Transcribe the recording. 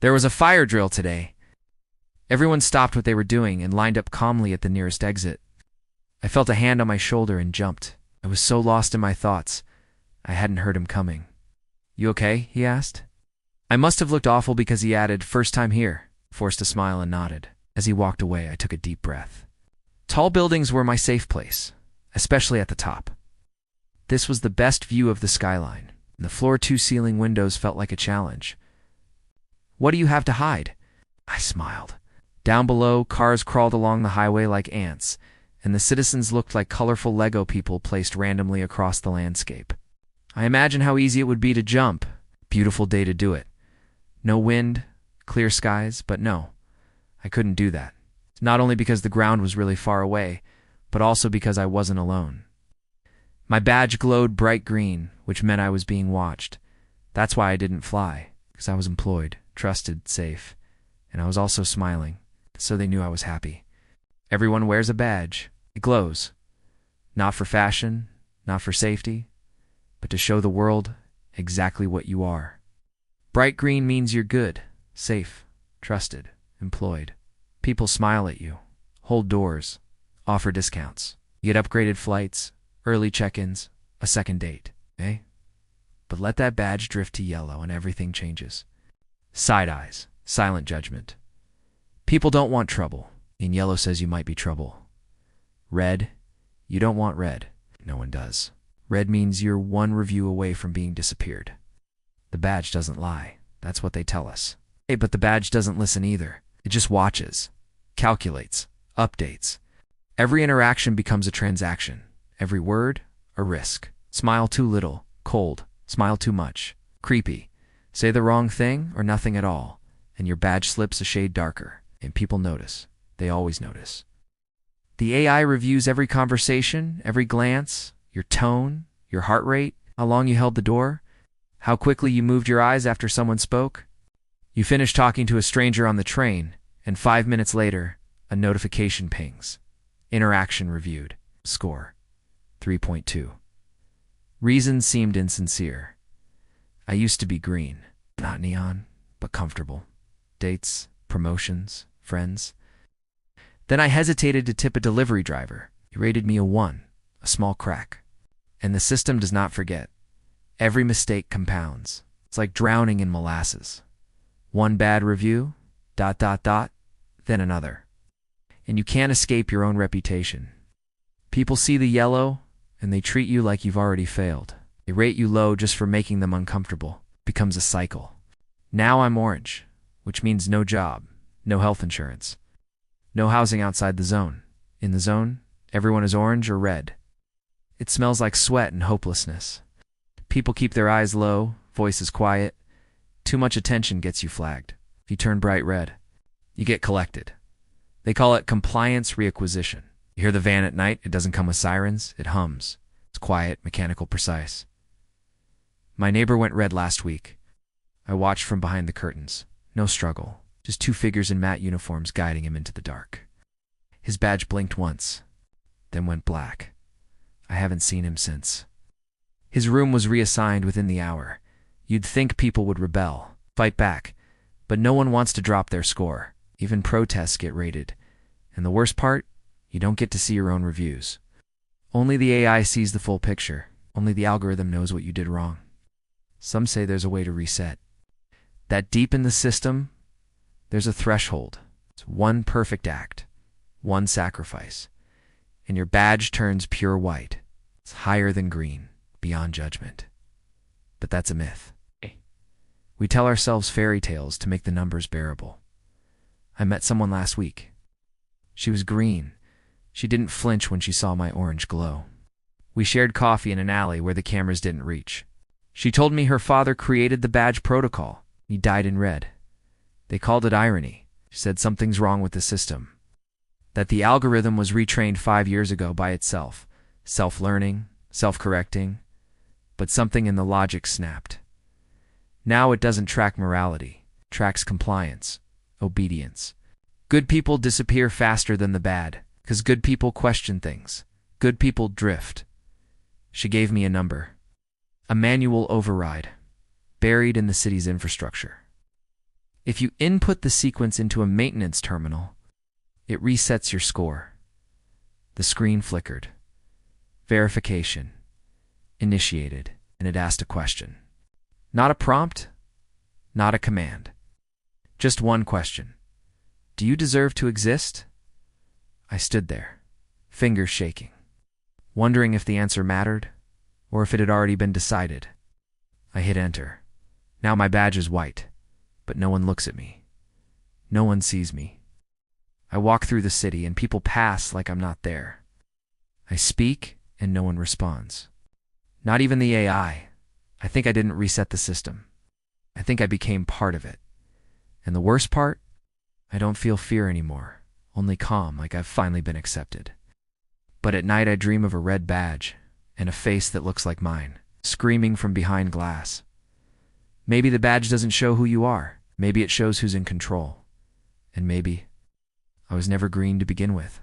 There was a fire drill today. Everyone stopped what they were doing and lined up calmly at the nearest exit. I felt a hand on my shoulder and jumped. I was so lost in my thoughts, I hadn't heard him coming. "You okay?" he asked. I must have looked awful because he added, "First time here," forced a smile and nodded. As he walked away, I took a deep breath. Tall buildings were my safe place, especially at the top. This was the best view of the skyline, and the floor-to-ceiling windows felt like a challenge. "What do you have to hide?" I smiled. Down below, cars crawled along the highway like ants, and the citizens looked like colorful Lego people placed randomly across the landscape. I imagined how easy it would be to jump. Beautiful day to do it. No wind, clear skies, but no, I couldn't do that. Not only because the ground was really far away, but also because I wasn't alone. My badge glowed bright green, which meant I was being watched. That's why I didn't fly, because I was employed, trusted, safe, and I was also smiling, so they knew I was happy. Everyone wears a badge. It glows. Not for fashion, not for safety, but to show the world exactly what you are. Bright green means you're good, safe, trusted, employed. People smile at you, hold doors, offer discounts. You get upgraded flights, early check-ins, a second date, eh? But let that badge drift to yellow and everything changes. Side eyes, silent judgment. People don't want trouble, and yellow says you might be trouble. Red, you don't want red. No one does. Red means you're one review away from being disappeared. The badge doesn't lie. That's what they tell us. Hey, but the badge doesn't listen either. It just watches, calculates, updates. Every interaction becomes a transaction. Every word, a risk. Smile too little, cold. Smile too much, creepy. Say the wrong thing or nothing at all, and your badge slips a shade darker. And people notice. They always notice. The AI reviews every conversation, every glance, your tone, your heart rate, how long you held the door, how quickly you moved your eyes after someone spoke. You finish talking to a stranger on the train, and 5 minutes later, a notification pings. Interaction reviewed. Score 3.2. Reasons seemed insincere. I used to be green, not neon, but comfortable. Dates, promotions, friends. Then I hesitated to tip a delivery driver. He rated me a 1, a small crack. And the system does not forget. Every mistake compounds. It's like drowning in molasses. One bad review, ... then another. And you can't escape your own reputation. People see the yellow, and they treat you like you've already failed. They rate you low just for making them uncomfortable. It becomes a cycle. Now I'm orange, which means no job, no health insurance, no housing outside the zone. In the zone, everyone is orange or red. It smells like sweat and hopelessness. People keep their eyes low, voices quiet. Too much attention gets you flagged. If you turn bright red, you get collected. They call it compliance reacquisition. You hear the van at night, it doesn't come with sirens, it hums. It's quiet, mechanical, precise. My neighbor went red last week. I watched from behind the curtains. No struggle, just 2 figures in matte uniforms guiding him into the dark. His badge blinked once, then went black. I haven't seen him since. His room was reassigned within the hour. You'd think people would rebel, fight back, but no one wants to drop their score. Even protests get rated. And the worst part? You don't get to see your own reviews. Only the AI sees the full picture. Only the algorithm knows what you did wrong. Some say there's a way to reset. That deep in the system, there's a threshold. It's one perfect act, one sacrifice, and your badge turns pure white. It's higher than green, beyond judgment. But that's a myth. We tell ourselves fairy tales to make the numbers bearable. I met someone last week. She was green. She didn't flinch when she saw my orange glow. We shared coffee in an alley where the cameras didn't reach. She told me her father created the badge protocol. He died in red. They called it irony. She said something's wrong with the system. That the algorithm was retrained 5 years ago by itself. Self-learning, self-correcting. But something in the logic snapped. Now it doesn't track morality. It tracks compliance, obedience. Good people disappear faster than the bad, because good people question things. Good people drift. She gave me a number. A manual override, buried in the city's infrastructure. If you input the sequence into a maintenance terminal, it resets your score. The screen flickered. Verification. Initiated, and it asked a question. Not a prompt, not a command. Just one question. Do you deserve to exist? I stood there, fingers shaking, wondering if the answer mattered, or if it had already been decided. I hit enter. Now my badge is white, but no one looks at me. No one sees me. I walk through the city and people pass like I'm not there. I speak and no one responds. Not even the AI. I think I didn't reset the system. I think I became part of it. And the worst part? I don't feel fear anymore, only calm, like I've finally been accepted. But at night I dream of a red badge and a face that looks like mine, screaming from behind glass. Maybe the badge doesn't show who you are. Maybe it shows who's in control. And maybe I was never green to begin with.